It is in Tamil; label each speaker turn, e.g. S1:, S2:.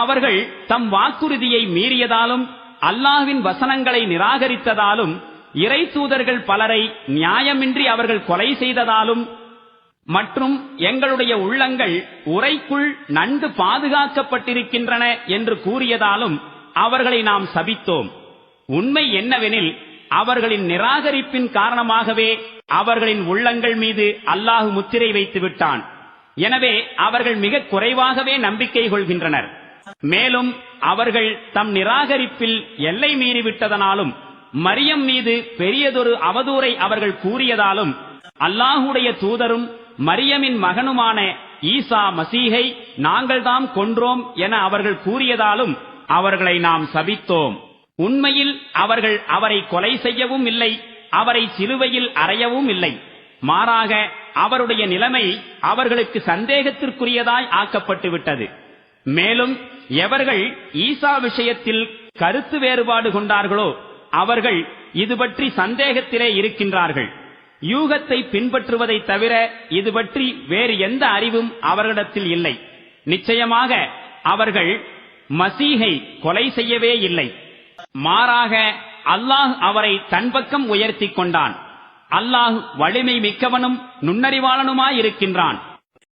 S1: அவர்கள் தம் வாக்குறுதியை மீறியதாலும் அல்லாஹ்வின் வசனங்களை நிராகரித்ததாலும் இறை தூதர்கள் பலரை நியாயமின்றி அவர்கள் கொலை செய்ததாலும் மற்றும் எங்களுடைய உள்ளங்கள் உரைக்குள் நன்கு பாதுகாக்கப்பட்டிருக்கின்றன என்று கூறியதாலும் அவர்களை நாம் சபித்தோம். உண்மை என்னவெனில் அவர்களின் நிராகரிப்பின் காரணமாகவே அவர்களின் உள்ளங்கள் மீது அல்லாஹ் முத்திரை வைத்து விட்டான். எனவே அவர்கள் மிக குறைவாகவே நம்பிக்கை கொள்கின்றனர். மேலும் அவர்கள் தம் நிராகரிப்பில் எல்லை மீறிவிட்டதனாலும் மரியம் மீது பெரியதொரு அவதூறை அவர்கள் கூறியதாலும் அல்லாஹுடைய தூதரும் மரியமின் மகனுமான ஈசா மசீஹை நாங்கள்தாம் கொன்றோம் என அவர்கள் கூறியதாலும் அவர்களை நாம் சபித்தோம். உண்மையில் அவர்கள் அவரை கொலை செய்யவும் இல்லை, அவரை சிலுவையில் அறையவும் இல்லை. மாறாக அவருடைய நிலைமை அவர்களுக்கு சந்தேகத்திற்குரியதாய் ஆக்கப்பட்டு விட்டது. மேலும் எவர்கள் ஈசா விஷயத்தில் கருத்து வேறுபாடு கொண்டார்களோ அவர்கள் இது பற்றி சந்தேகத்திலே இருக்கின்றார்கள். யூகத்தை பின்பற்றுவதை தவிர இது பற்றி வேறு எந்த அறிவும் அவர்களிடத்தில் இல்லை. நிச்சயமாக அவர்கள் மசீஹை கொலை செய்யவே இல்லை. மாறாக அல்லாஹ் அவரை தன் பக்கம் உயர்த்தி கொண்டான். அல்லாஹ் வலிமை மிக்கவனும் நுண்ணறிவாளனுமாயிருக்கின்றான்.